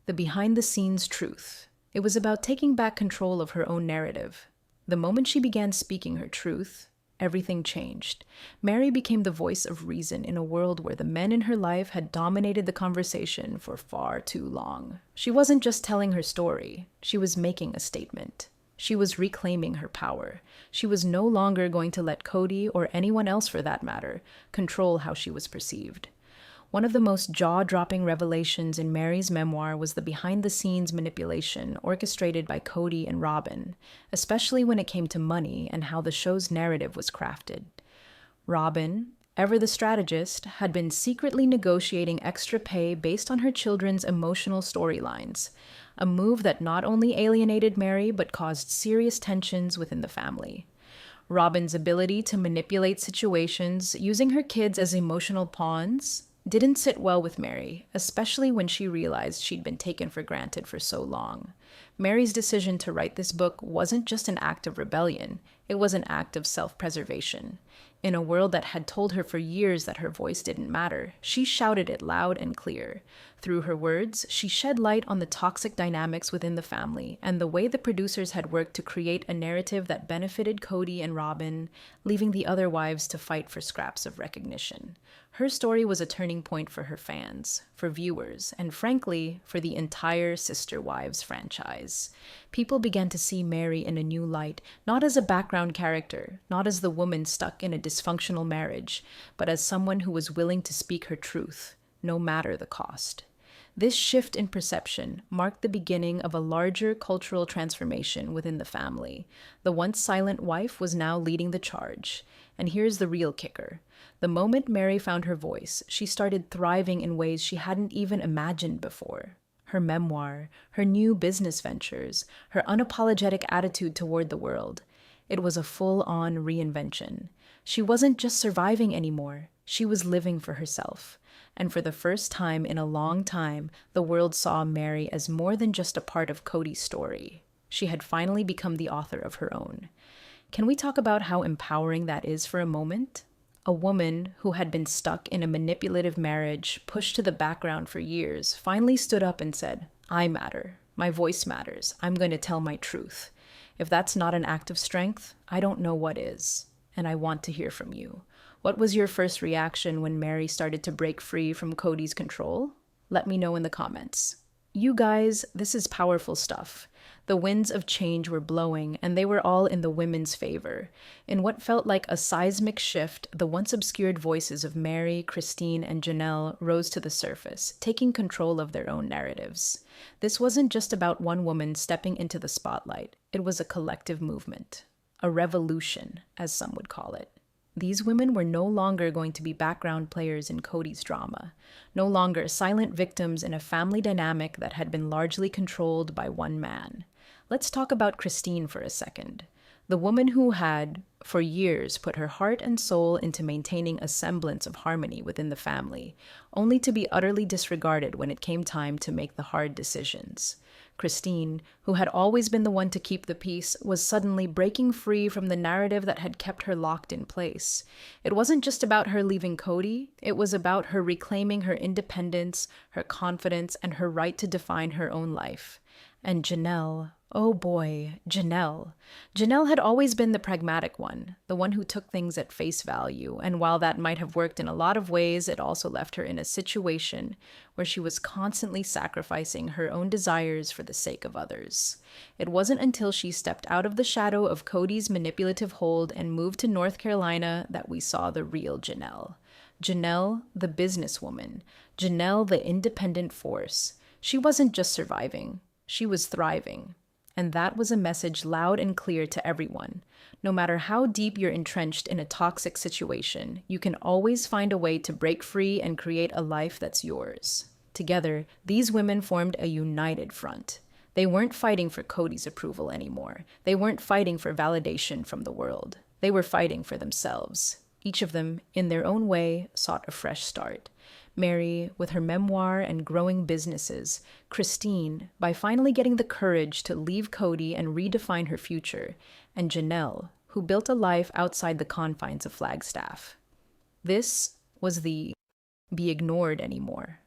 the behind-the-scenes truth. It was about taking back control of her own narrative. The moment she began speaking her truth, everything changed. Meri became the voice of reason in a world where the men in her life had dominated the conversation for far too long. She wasn't just telling her story, she was making a statement. She was reclaiming her power. She was no longer going to let Cody, or anyone else for that matter, control how she was perceived. One of the most jaw-dropping revelations in Meri's memoir was the behind-the-scenes manipulation orchestrated by Cody and Robin, especially when it came to money and how the show's narrative was crafted. Robin, ever the strategist, had been secretly negotiating extra pay based on her children's emotional storylines, a move that not only alienated Meri but caused serious tensions within the family. Robin's ability to manipulate situations using her kids as emotional pawns didn't sit well with Meri, especially when she realized she'd been taken for granted for so long. Meri's decision to write this book wasn't just an act of rebellion, it was an act of self-preservation. In a world that had told her for years that her voice didn't matter, she shouted it loud and clear. Through her words, she shed light on the toxic dynamics within the family and the way the producers had worked to create a narrative that benefited Cody and Robin, leaving the other wives to fight for scraps of recognition. Her story was a turning point for her fans, for viewers, and frankly, for the entire Sister Wives franchise. People began to see Meri in a new light, not as a background character, not as the woman stuck in a dysfunctional marriage, but as someone who was willing to speak her truth, no matter the cost. This shift in perception marked the beginning of a larger cultural transformation within the family. The once silent wife was now leading the charge. And here's the real kicker. The moment Meri found her voice, she started thriving in ways she hadn't even imagined before. Her memoir, her new business ventures, her unapologetic attitude toward the world. It was a full-on reinvention. She wasn't just surviving anymore, she was living for herself. And for the first time in a long time, the world saw Meri as more than just a part of Cody's story. She had finally become the author of her own. Can we talk about how empowering that is for a moment? A woman who had been stuck in a manipulative marriage, pushed to the background for years, finally stood up and said, "I matter. My voice matters. I'm going to tell my truth." If that's not an act of strength, I don't know what is. And I want to hear from you. What was your first reaction when Meri started to break free from Cody's control? Let me know in the comments. You guys, this is powerful stuff. The winds of change were blowing, and they were all in the women's favor. In what felt like a seismic shift, the once obscured voices of Meri, Christine, and Janelle rose to the surface, taking control of their own narratives. This wasn't just about one woman stepping into the spotlight. It was a collective movement. A revolution, as some would call it. These women were no longer going to be background players in Cody's drama, no longer silent victims in a family dynamic that had been largely controlled by one man. Let's talk about Christine for a second. The woman who had, for years, put her heart and soul into maintaining a semblance of harmony within the family, only to be utterly disregarded when it came time to make the hard decisions. Christine, who had always been the one to keep the peace, was suddenly breaking free from the narrative that had kept her locked in place. It wasn't just about her leaving Cody, it was about her reclaiming her independence, her confidence, and her right to define her own life. And Janelle, oh boy, Janelle. Janelle had always been the pragmatic one, the one who took things at face value, and while that might have worked in a lot of ways, it also left her in a situation where she was constantly sacrificing her own desires for the sake of others. It wasn't until she stepped out of the shadow of Cody's manipulative hold and moved to North Carolina that we saw the real Janelle. Janelle, the businesswoman. Janelle, the independent force. She wasn't just surviving. She was thriving. And that was a message loud and clear to everyone. No matter how deep you're entrenched in a toxic situation, you can always find a way to break free and create a life that's yours. Together, these women formed a united front. They weren't fighting for Cody's approval anymore. They weren't fighting for validation from the world. They were fighting for themselves. Each of them, in their own way, sought a fresh start. Meri, with her memoir and growing businesses. Christine, by finally getting the courage to leave Cody and redefine her future. And Janelle, who built a life outside the confines of Flagstaff. This was the be ignored anymore.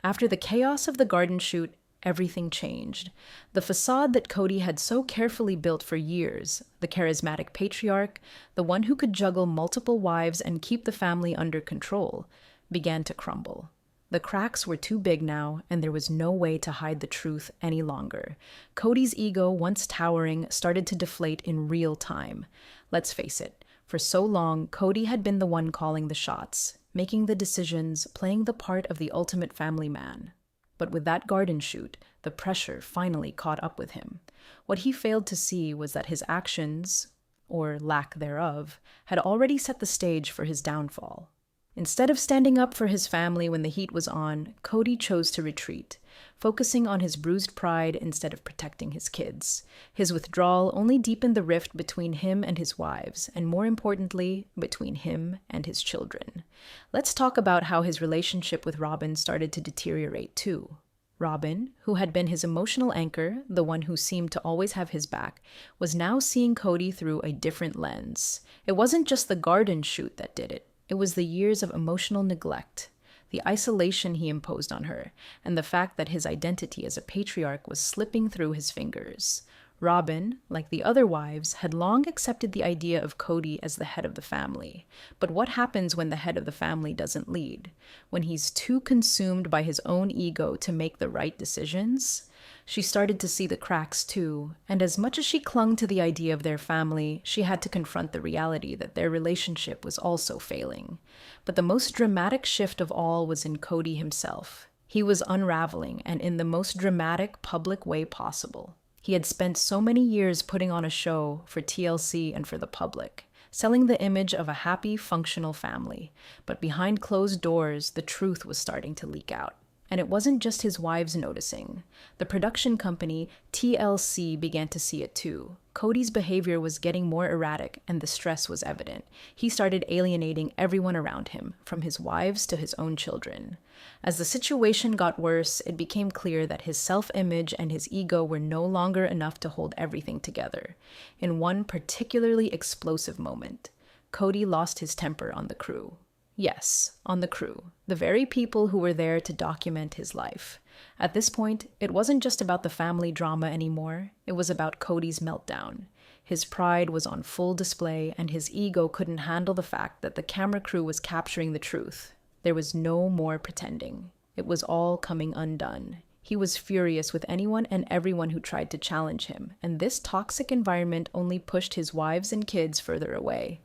After the chaos of the garden shoot, everything changed. The facade that Cody had so carefully built for years, the charismatic patriarch, the one who could juggle multiple wives and keep the family under control, began to crumble. The cracks were too big now, and there was no way to hide the truth any longer. Cody's ego, once towering, started to deflate in real time. Let's face it, for so long, Cody had been the one calling the shots, making the decisions, playing the part of the ultimate family man. But with that garden shoot, the pressure finally caught up with him. What he failed to see was that his actions, or lack thereof, had already set the stage for his downfall. Instead of standing up for his family when the heat was on, Cody chose to retreat, focusing on his bruised pride instead of protecting his kids. His withdrawal only deepened the rift between him and his wives, and more importantly, between him and his children. Let's talk about how his relationship with Robin started to deteriorate too. Robin, who had been his emotional anchor, the one who seemed to always have his back, was now seeing Cody through a different lens. It wasn't just the garden shoot that did it. It was the years of emotional neglect, the isolation he imposed on her, and the fact that his identity as a patriarch was slipping through his fingers. Robin, like the other wives, had long accepted the idea of Cody as the head of the family. But what happens when the head of the family doesn't lead? When he's too consumed by his own ego to make the right decisions? She started to see the cracks too, and as much as she clung to the idea of their family, she had to confront the reality that their relationship was also failing. But the most dramatic shift of all was in Cody himself. He was unraveling, and in the most dramatic, public way possible. He had spent so many years putting on a show for TLC and for the public, selling the image of a happy, functional family. But behind closed doors, the truth was starting to leak out. And it wasn't just his wives noticing. The production company, TLC, began to see it too. Cody's behavior was getting more erratic, and the stress was evident. He started alienating everyone around him, from his wives to his own children. As the situation got worse, it became clear that his self-image and his ego were no longer enough to hold everything together. In one particularly explosive moment, Cody lost his temper on the crew. Yes, on the crew, the very people who were there to document his life. At this point, it wasn't just about the family drama anymore, it was about Cody's meltdown. His pride was on full display, and his ego couldn't handle the fact that the camera crew was capturing the truth. There was no more pretending. It was all coming undone. He was furious with anyone and everyone who tried to challenge him, and this toxic environment only pushed his wives and kids further away.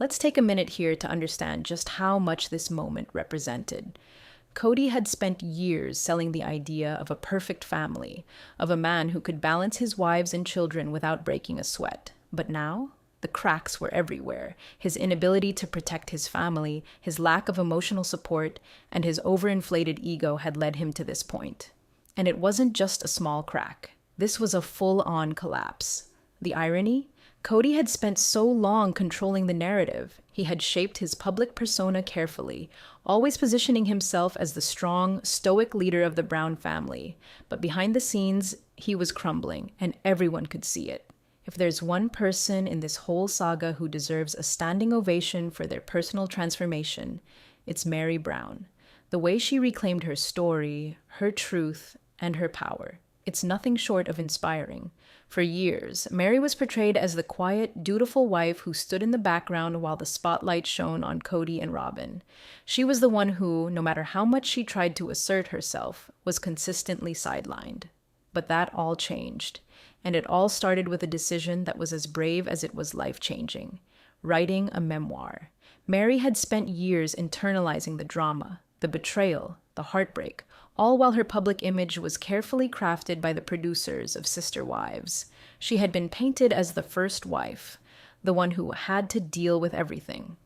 Let's take a minute here to understand just how much this moment represented. Cody had spent years selling the idea of a perfect family, of a man who could balance his wives and children without breaking a sweat. But now, the cracks were everywhere. His inability to protect his family, his lack of emotional support, and his overinflated ego had led him to this point. And it wasn't just a small crack. This was a full-on collapse. The irony? Cody had spent so long controlling the narrative. He had shaped his public persona carefully, always positioning himself as the strong, stoic leader of the Brown family. But behind the scenes, he was crumbling, and everyone could see it. If there's one person in this whole saga who deserves a standing ovation for their personal transformation, it's Meri Brown. The way she reclaimed her story, her truth, and her power. It's nothing short of inspiring. For years, Meri was portrayed as the quiet, dutiful wife who stood in the background while the spotlight shone on Cody and Robin. She was the one who, no matter how much she tried to assert herself, was consistently sidelined. But that all changed, and it all started with a decision that was as brave as it was life-changing: writing a memoir. Meri had spent years internalizing the drama, the betrayal, the heartbreak, all while her public image was carefully crafted by the producers of Sister Wives. She had been painted as the first wife, the one who had to deal with everything.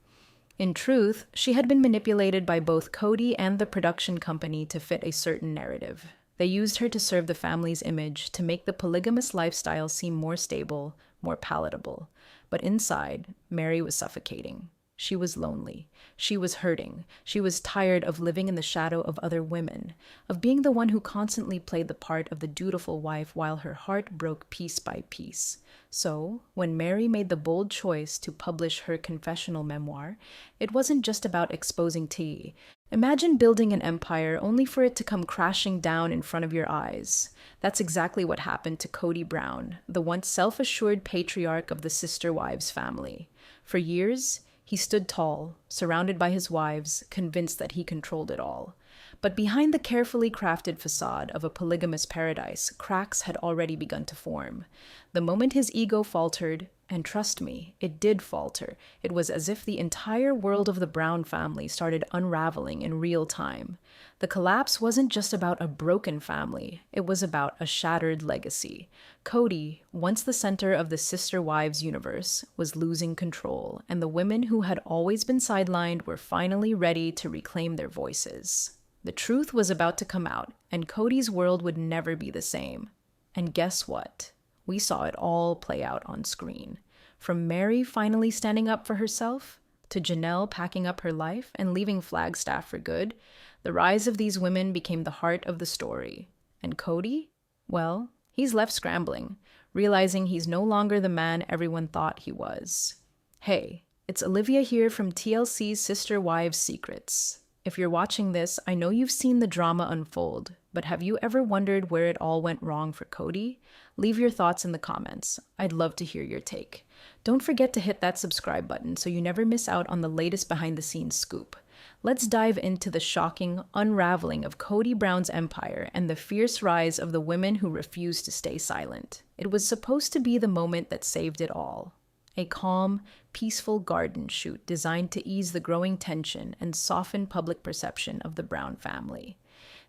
In truth, she had been manipulated by both Cody and the production company to fit a certain narrative. They used her to serve the family's image, to make the polygamous lifestyle seem more stable, more palatable. But inside, Meri was suffocating. She was lonely. She was hurting. She was tired of living in the shadow of other women, of being the one who constantly played the part of the dutiful wife while her heart broke piece by piece. So, when Meri made the bold choice to publish her confessional memoir, it wasn't just about exposing tea. Imagine building an empire only for it to come crashing down in front of your eyes. That's exactly what happened to Cody Brown, the once self-assured patriarch of the Sister Wives family. For years, he stood tall, surrounded by his wives, convinced that he controlled it all. But behind the carefully crafted facade of a polygamous paradise, cracks had already begun to form. The moment his ego faltered, and trust me, it did falter, it was as if the entire world of the Brown family started unraveling in real time. The collapse wasn't just about a broken family, it was about a shattered legacy. Cody, once the center of the Sister Wives universe, was losing control, and the women who had always been sidelined were finally ready to reclaim their voices. The truth was about to come out, and Cody's world would never be the same. And guess what? We saw it all play out on screen. From Meri finally standing up for herself, to Janelle packing up her life and leaving Flagstaff for good, the rise of these women became the heart of the story. And Cody? Well, he's left scrambling, realizing he's no longer the man everyone thought he was. Hey, it's Olivia here from TLC's Sister Wives Secrets. If you're watching this, I know you've seen the drama unfold, but have you ever wondered where it all went wrong for Cody? Leave your thoughts in the comments. I'd love to hear your take. Don't forget to hit that subscribe button so you never miss out on the latest behind-the-scenes scoop. Let's dive into the shocking unraveling of Cody Brown's empire and the fierce rise of the women who refused to stay silent. It was supposed to be the moment that saved it all. A calm, peaceful garden shoot designed to ease the growing tension and soften public perception of the Brown family.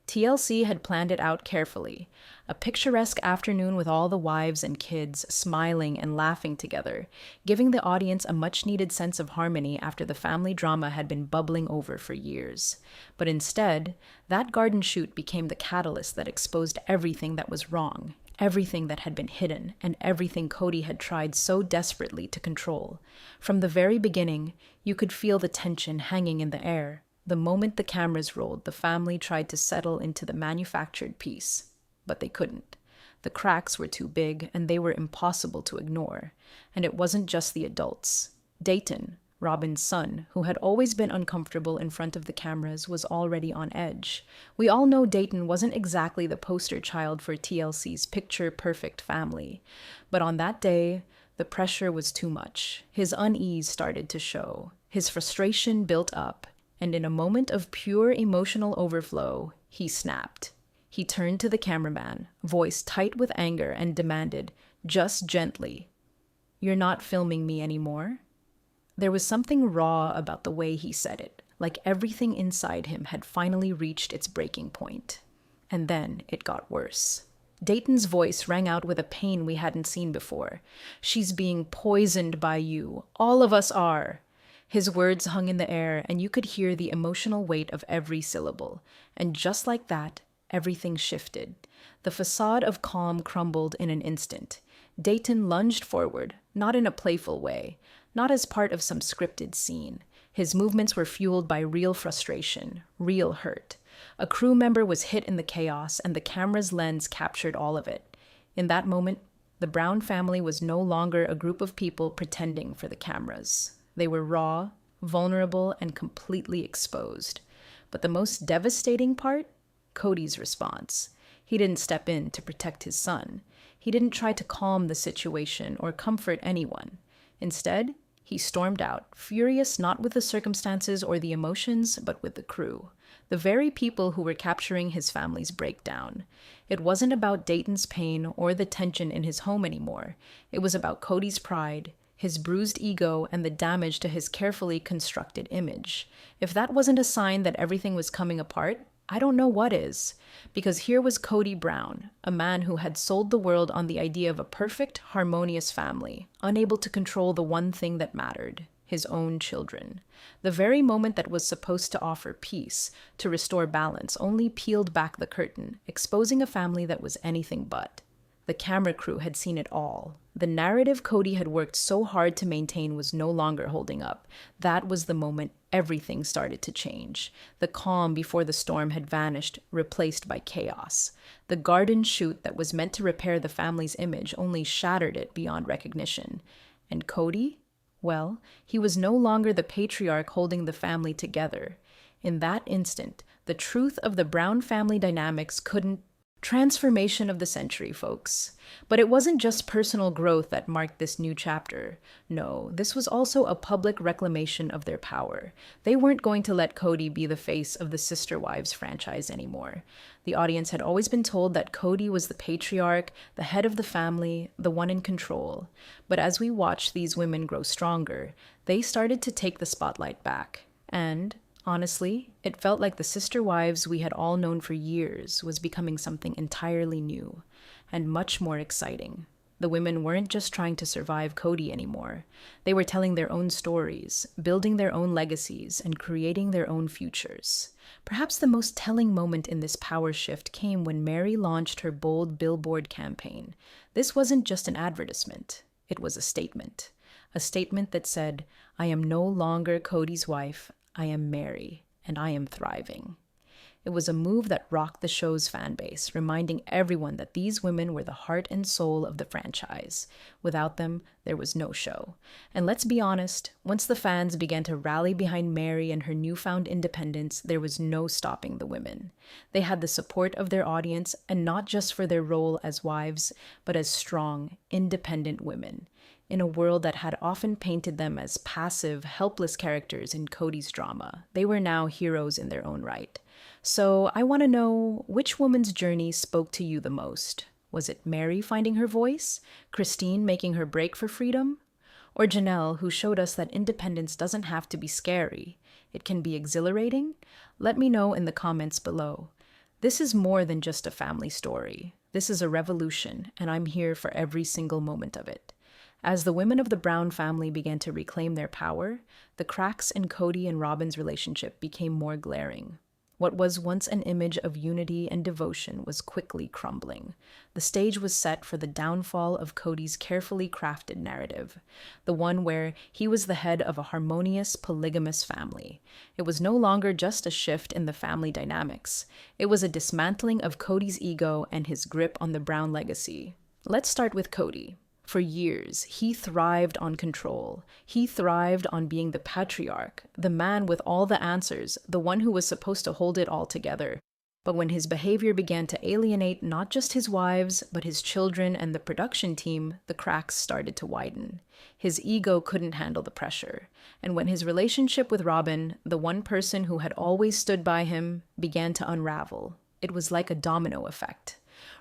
TLC had planned it out carefully, a picturesque afternoon with all the wives and kids smiling and laughing together, giving the audience a much-needed sense of harmony after the family drama had been bubbling over for years. But instead, that garden shoot became the catalyst that exposed everything that was wrong, everything that had been hidden, and everything Cody had tried so desperately to control. From the very beginning, you could feel the tension hanging in the air. The moment the cameras rolled, the family tried to settle into the manufactured peace, but they couldn't. The cracks were too big, and they were impossible to ignore. And it wasn't just the adults. Dayton, Robin's son, who had always been uncomfortable in front of the cameras, was already on edge. We all know Dayton wasn't exactly the poster child for TLC's picture-perfect family. But on that day, the pressure was too much. His unease started to show. His frustration built up. And in a moment of pure emotional overflow, he snapped. He turned to the cameraman, voice tight with anger, and demanded, just gently, "You're not filming me anymore?" There was something raw about the way he said it, like everything inside him had finally reached its breaking point. And then it got worse. Dayton's voice rang out with a pain we hadn't seen before. "She's being poisoned by you. All of us are." His words hung in the air, and you could hear the emotional weight of every syllable. And just like that, everything shifted. The facade of calm crumbled in an instant. Dayton lunged forward, not in a playful way, not as part of some scripted scene. His movements were fueled by real frustration, real hurt. A crew member was hit in the chaos, and the camera's lens captured all of it. In that moment, the Brown family was no longer a group of people pretending for the cameras. They were raw, vulnerable, and completely exposed. But the most devastating part? Cody's response. He didn't step in to protect his son. He didn't try to calm the situation or comfort anyone. Instead, he stormed out, furious not with the circumstances or the emotions, but with the crew, the very people who were capturing his family's breakdown. It wasn't about Dayton's pain or the tension in his home anymore. It was about Cody's pride, his bruised ego, and the damage to his carefully constructed image. If that wasn't a sign that everything was coming apart, I don't know what is. Because here was Cody Brown, a man who had sold the world on the idea of a perfect, harmonious family, unable to control the one thing that mattered, his own children. The very moment that was supposed to offer peace, to restore balance, only peeled back the curtain, exposing a family that was anything but. The camera crew had seen it all. The narrative Cody had worked so hard to maintain was no longer holding up. That was the moment everything started to change. The calm before the storm had vanished, replaced by chaos. The garden shoot that was meant to repair the family's image only shattered it beyond recognition. And Cody? Well, he was no longer the patriarch holding the family together. In that instant, the truth of the Brown family dynamics couldn't. Transformation of the century, folks. But it wasn't just personal growth that marked this new chapter. No, this was also a public reclamation of their power. They weren't going to let Cody be the face of the Sister Wives franchise anymore. The audience had always been told that Cody was the patriarch, the head of the family, the one in control. But as we watched these women grow stronger, they started to take the spotlight back. And honestly, it felt like the Sister Wives we had all known for years was becoming something entirely new and much more exciting. The women weren't just trying to survive Cody anymore. They were telling their own stories, building their own legacies, and creating their own futures. Perhaps the most telling moment in this power shift came when Meri launched her bold billboard campaign. This wasn't just an advertisement. It was a statement. A statement that said, "I am no longer Cody's wife. I am Meri, and I am thriving." It was a move that rocked the show's fan base, reminding everyone that these women were the heart and soul of the franchise. Without them, there was no show. And let's be honest, once the fans began to rally behind Meri and her newfound independence, there was no stopping the women. They had the support of their audience, and not just for their role as wives, but as strong, independent women. In a world that had often painted them as passive, helpless characters in Cody's drama, they were now heroes in their own right. So I want to know, which woman's journey spoke to you the most? Was it Meri finding her voice? Christine making her break for freedom? Or Janelle, who showed us that independence doesn't have to be scary? It can be exhilarating? Let me know in the comments below. This is more than just a family story. This is a revolution, and I'm here for every single moment of it. As the women of the Brown family began to reclaim their power, the cracks in Cody and Robin's relationship became more glaring. What was once an image of unity and devotion was quickly crumbling. The stage was set for the downfall of Cody's carefully crafted narrative, the one where he was the head of a harmonious, polygamous family. It was no longer just a shift in the family dynamics. It was a dismantling of Cody's ego and his grip on the Brown legacy. Let's start with Cody. For years, he thrived on control. He thrived on being the patriarch, the man with all the answers, the one who was supposed to hold it all together. But when his behavior began to alienate not just his wives, but his children and the production team, the cracks started to widen. His ego couldn't handle the pressure. And when his relationship with Robin, the one person who had always stood by him, began to unravel, it was like a domino effect.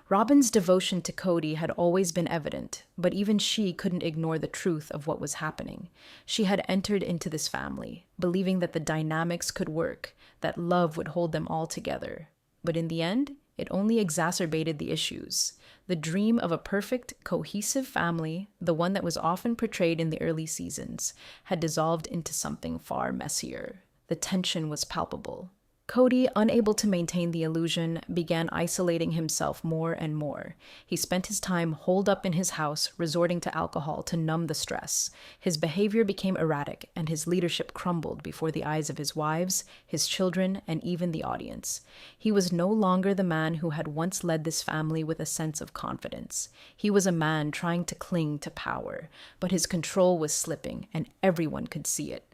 Robin's devotion to Cody had always been evident, but even she couldn't ignore the truth of what was happening. She had entered into this family, believing that the dynamics could work, that love would hold them all together. But in the end, it only exacerbated the issues. The dream of a perfect, cohesive family, the one that was often portrayed in the early seasons, had dissolved into something far messier. The tension was palpable. Cody, unable to maintain the illusion, began isolating himself more and more. He spent his time holed up in his house, resorting to alcohol to numb the stress. His behavior became erratic, and his leadership crumbled before the eyes of his wives, his children, and even the audience. He was no longer the man who had once led this family with a sense of confidence. He was a man trying to cling to power, but his control was slipping, and everyone could see it.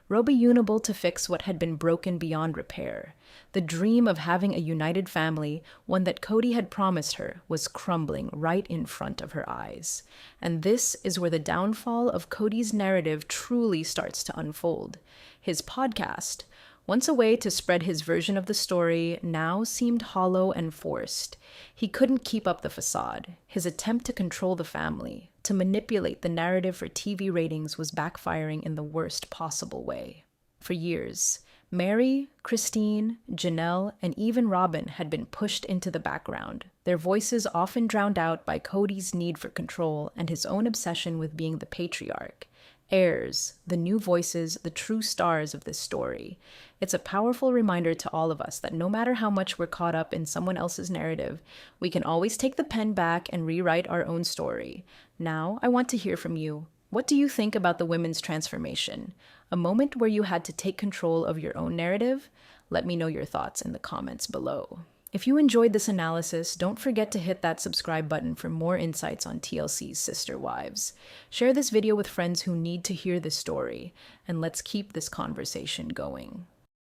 Roby unable to fix what had been broken beyond repair. The dream of having a united family, one that Cody had promised her, was crumbling right in front of her eyes. And this is where the downfall of Cody's narrative truly starts to unfold. His podcast, once a way to spread his version of the story, now seemed hollow and forced. He couldn't keep up the facade. His attempt to control the family, to manipulate the narrative for TV ratings, was backfiring in the worst possible way. For years, Meri, Christine, Janelle, and even Robin had been pushed into the background, their voices often drowned out by Cody's need for control and his own obsession with being the patriarch. Heirs, the new voices, the true stars of this story. It's a powerful reminder to all of us that no matter how much we're caught up in someone else's narrative, we can always take the pen back and rewrite our own story. Now, I want to hear from you. What do you think about the women's transformation? A moment where you had to take control of your own narrative? Let me know your thoughts in the comments below. If you enjoyed this analysis, don't forget to hit that subscribe button for more insights on TLC's Sister Wives. Share this video with friends who need to hear this story, and let's keep this conversation going.